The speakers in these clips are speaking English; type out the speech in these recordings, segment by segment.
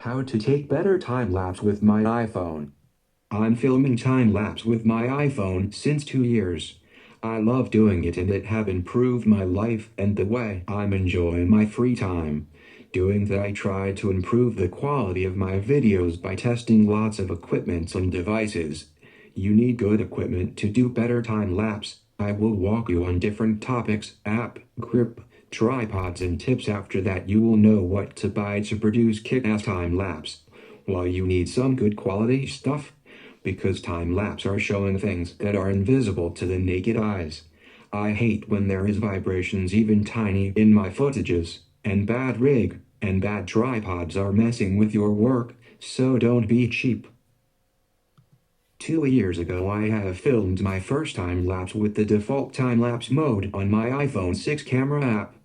How to take better time-lapse with my iPhone. I'm filming time-lapse with my iPhone since 2 years. I love doing it and it have improved my life and the way I'm enjoying my free time. Doing that, I try to improve the quality of my videos by testing lots of equipments and devices. You need good equipment to do better time-lapse. I will walk you on different topics, app, grip, tripods and tips. After that you will know what to buy to produce kick-ass time-lapse. While you need some good quality stuff, because time-lapse are showing things that are invisible to the naked eyes. I hate when there is vibrations even tiny in my footages, and bad rig, and bad tripods are messing with your work, so don't be cheap. 2 years ago I have filmed my first time-lapse with the default time-lapse mode on my iPhone 6 camera app.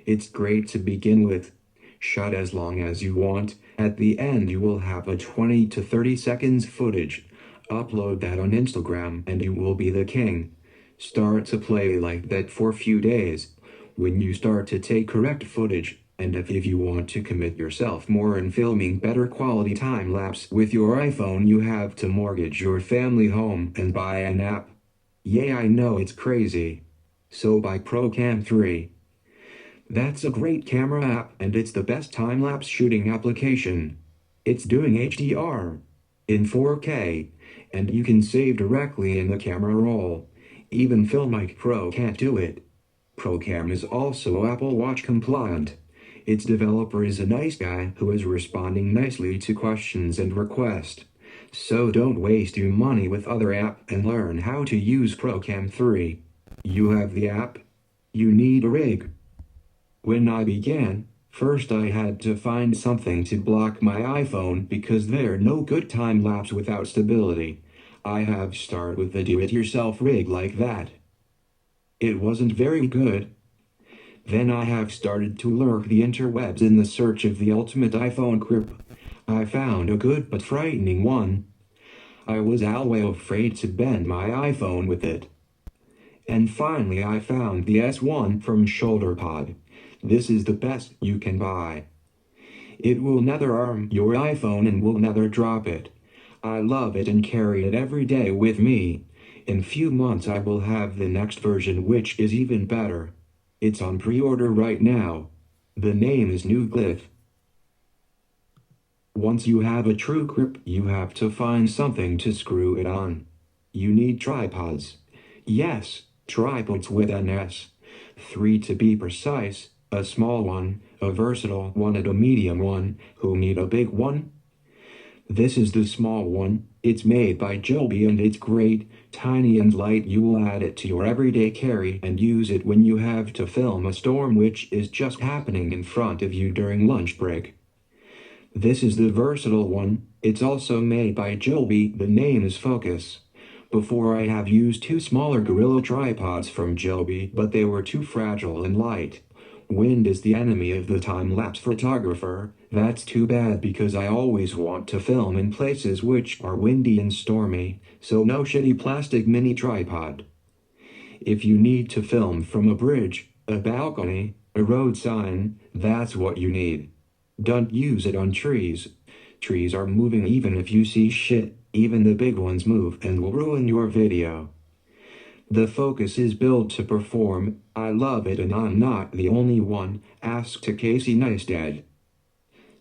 It's great to begin with. Shut as long as you want, at the end you will have a 20 to 30 seconds footage. Upload that on Instagram and you will be the king. Start to play like that for a few days. When you start to take correct footage, and if you want to commit yourself more in filming better quality time-lapse with your iPhone, you have to mortgage your family home and buy an app. Yeah, I know it's crazy. So buy ProCam 3. That's a great camera app and it's the best time-lapse shooting application. It's doing HDR in 4K, and you can save directly in the camera roll. Even Filmic Pro can't do it. ProCam is also Apple Watch compliant. Its developer is a nice guy who is responding nicely to questions and requests. So don't waste your money with other app and learn how to use ProCam 3. You have the app. You need a rig. When I began, first I had to find something to block my iPhone because there no good time-lapse without stability. I have started with a do-it-yourself rig like that. It wasn't very good. Then I have started to lurk the interwebs in the search of the ultimate iPhone grip. I found a good but frightening one. I was always afraid to bend my iPhone with it. And finally I found the S1 from Shoulderpod. This is the best you can buy. It will never harm your iPhone and will never drop it. I love it and carry it every day with me. In few months I will have the next version which is even better. It's on pre-order right now. The name is New Glyph. Once you have a true grip, you have to find something to screw it on. You need tripods. Yes, tripods with an S. 3 to be precise, a small one, a versatile one and a medium one. Who need a big one? This is the small one. It's made by JOBY and it's great, tiny and light. You will add it to your everyday carry and use it when you have to film a storm which is just happening in front of you during lunch break. This is the versatile one. It's also made by JOBY. The name is Focus. Before I have used two smaller Gorilla tripods from JOBY, but they were too fragile and light. Wind is the enemy of the time-lapse photographer. That's too bad because I always want to film in places which are windy and stormy, so no shitty plastic mini tripod. If you need to film from a bridge, a balcony, a road sign, that's what you need. Don't use it on trees. Trees are moving even if you see shit, even the big ones move and will ruin your video. The Focus is built to perform. I love it and I'm not the only one. Ask to Casey Neistat.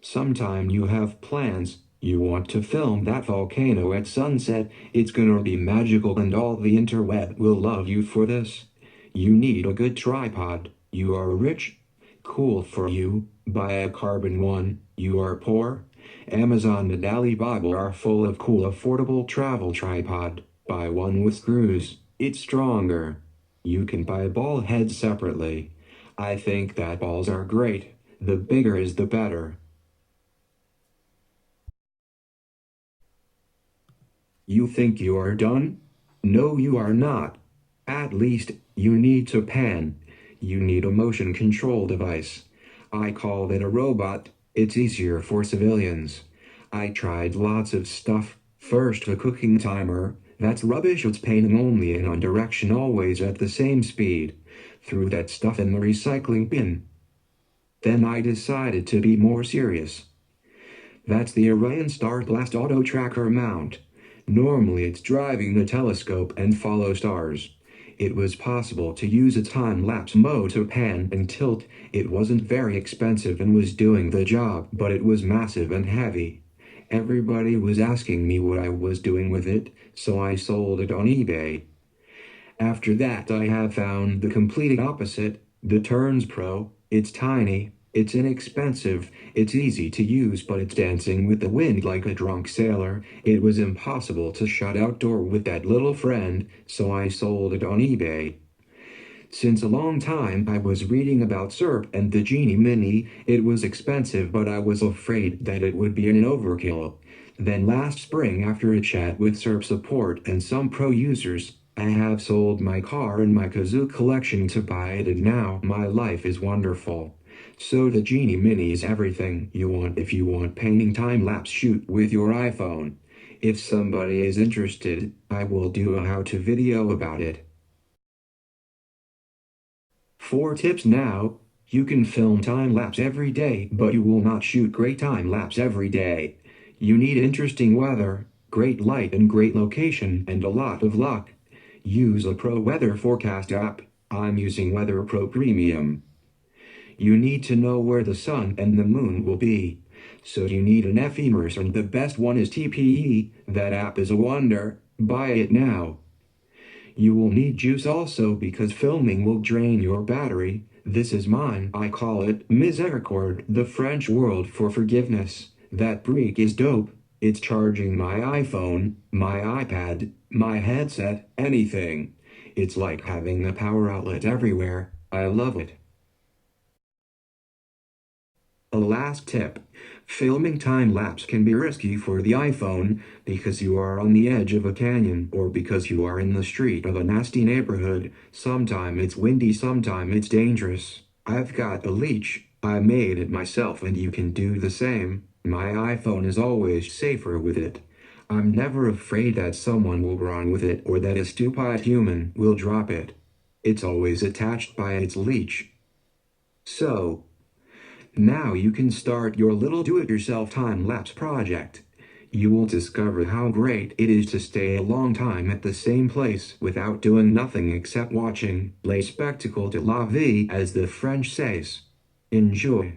Sometime you have plans, you want to film that volcano at sunset, it's gonna be magical and all the interweb will love you for this. You need a good tripod. You are rich? Cool for you. Buy a carbon one. You are poor? Amazon and Alibaba are full of cool affordable travel tripod. Buy one with screws. It's stronger. You can buy ball heads separately. I think that balls are great. The bigger is the better. You think you are done? No, you are not. At least, you need to pan. You need a motion control device. I call it a robot. It's easier for civilians. I tried lots of stuff. First, a cooking timer. That's rubbish. It's painting only in one direction, always at the same speed. Threw that stuff in the recycling bin. Then I decided to be more serious. That's the Orion Star Blast Auto Tracker mount. Normally it's driving the telescope and follow stars. It was possible to use a time-lapse mode to pan and tilt. It wasn't very expensive and was doing the job, but it was massive and heavy. Everybody was asking me what I was doing with it, so I sold it on eBay. After that I have found the complete opposite, the Turns Pro. It's tiny, it's inexpensive, it's easy to use, but it's dancing with the wind like a drunk sailor. It was impossible to shut outdoor with that little friend, so I sold it on eBay. Since a long time I was reading about Syrp and the Genie Mini. It was expensive, but I was afraid that it would be an overkill. Then last spring, after a chat with Syrp support and some pro users, I have sold my car and my kazoo collection to buy it, and now my life is wonderful. So the Genie Mini is everything you want if you want painting time-lapse shoot with your iPhone. If somebody is interested, I will do a how-to video about it. 4 tips now. You can film time-lapse every day, but you will not shoot great time-lapse every day. You need interesting weather, great light and great location, and a lot of luck. Use a pro weather forecast app. I'm using Weather Pro Premium. You need to know where the sun and the moon will be. So you need an Ephemeris, and the best one is TPE. That app is a wonder. Buy it now. You will need juice also, because filming will drain your battery. This is mine. I call it Miséricorde, the French word for forgiveness. That brick is dope. It's charging my iPhone, my iPad, my headset, anything. It's like having a power outlet everywhere. I love it. A last tip. Filming time-lapse can be risky for the iPhone because you are on the edge of a canyon, or because you are in the street of a nasty neighborhood. Sometime it's windy, sometime it's dangerous. I've got a leash. I made it myself, and you can do the same. My iPhone is always safer with it. I'm never afraid that someone will run with it or that a stupid human will drop it. It's always attached by its leash. So, now you can start your little do-it-yourself time-lapse project. You will discover how great it is to stay a long time at the same place without doing nothing except watching. Le spectacle de la vie, as the French says. Enjoy.